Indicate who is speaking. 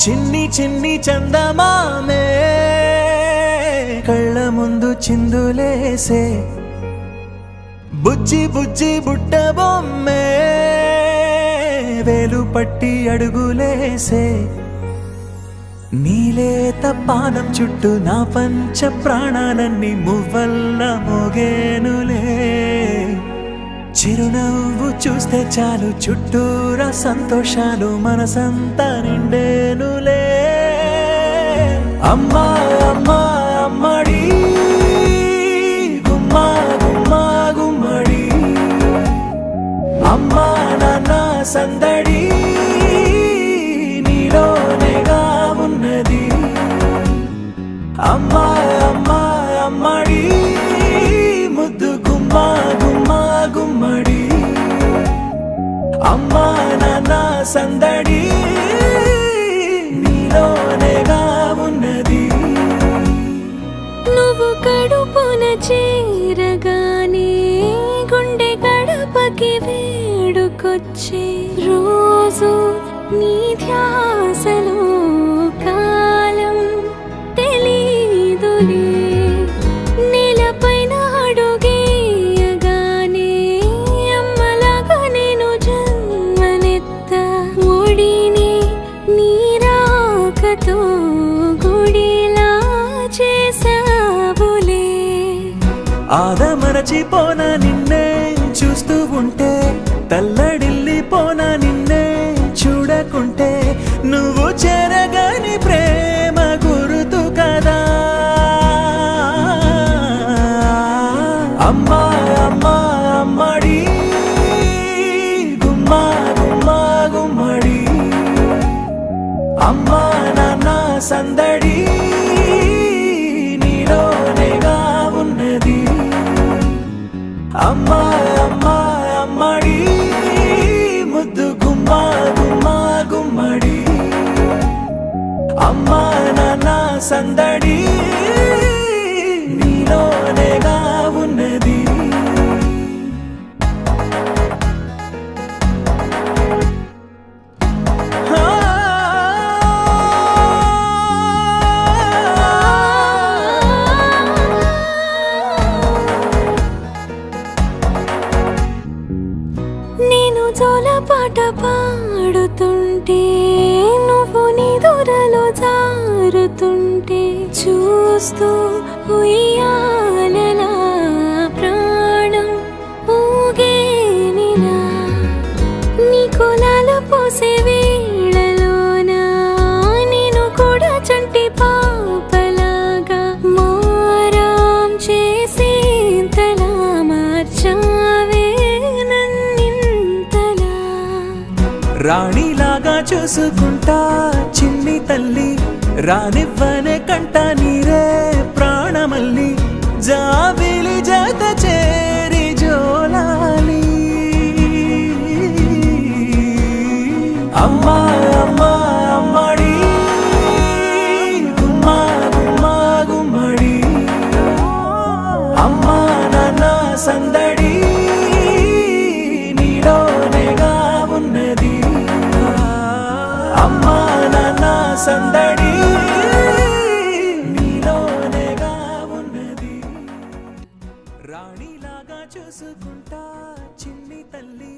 Speaker 1: చిన్ని చిన్ని చందమామే కళ్ళ ముందు చిందులేసే బుజ్జి బుజ్జి బుట్ట బొమ్మే వేలు పట్టి అడుగులేసే నీలేత పానం చుట్టూ నా పంచ ప్రాణాలన్నీ మువ్వల్ల మోగేనులే చిరునవ్వు చూస్తే చాలు చుట్టూరా సంతోషాలు మనసంతా నిండేనులే అమ్మా అమ్మా అమ్మడి గుమ్మా గుమ్మా గుమ్మడి అమ్మా నాన్న సందడి నీలోనేగా ఉన్నది అమ్మా అమ్మా అమ్మడి ముద్దు గుమ్మా గుమ్మా గుమ్మడి అమ్మా నాన్న సందడి నీలోనేగా ఉన్నది
Speaker 2: నువ్వు కడుపున చేరగానే గుండె గడపకి వేడుకొచ్చే రోజు నీ ధ్యాసలో కాలం తెలీదులే నేలపైన అడుగేయగానే అమ్మలాగా నేను జన్మనెత్త ఒడిని నీరాకతో గుడిలా చేసావులే
Speaker 1: ఆదమరచిపోన నిన్నే చూస్తూ ఉంటే తల్లడిల్లిపోన నిన్నే చూడకుంటే నువ్వు చెరగని ప్రేమ గుర్తు కదా అమ్మా అమ్మా అమ్మడి గుమ్మా గుమ్మా గుమ్మడి అమ్మా నాన్న సందడి నీలోనేగా ఉన్నది అమ్మా అమ్మా అమ్మడి ముద్దు గుమ్మా గుమ్మా గుమ్మడి అమ్మా నాన్న సందడి నీలోనేగా ఉన్నది
Speaker 2: నేను జోలపాట పాడుతుంటే నువ్వు నిదురలో జారుతుంటే చూస్తూ ఉయ్యాలలా ప్రాణం ఊగేనిలా నీ కులాలు పోసే వేళలోనా నేను కూడా చంటి పాపలాగా మారాం చేసేంతలా మార్చావే నన్నింతలా
Speaker 1: రాణిలాగా చూసుకుంటా చిన్ని తల్లి రానివ్వనే కంట నీరే ప్రాణమల్లి జాబిలి జత చేరి జోలాలి అమ్మా అమ్మా అమ్మడి గుమ్మా గుమ్మా గుమ్మడి అమ్మా నాన్న సందడి నీలోనేగా ఉన్నది అమ్మా నాన్న సందడి నీలోనేగా ఉన్నది రాణిలాగా చూసుకుంటా చిన్ని తల్లి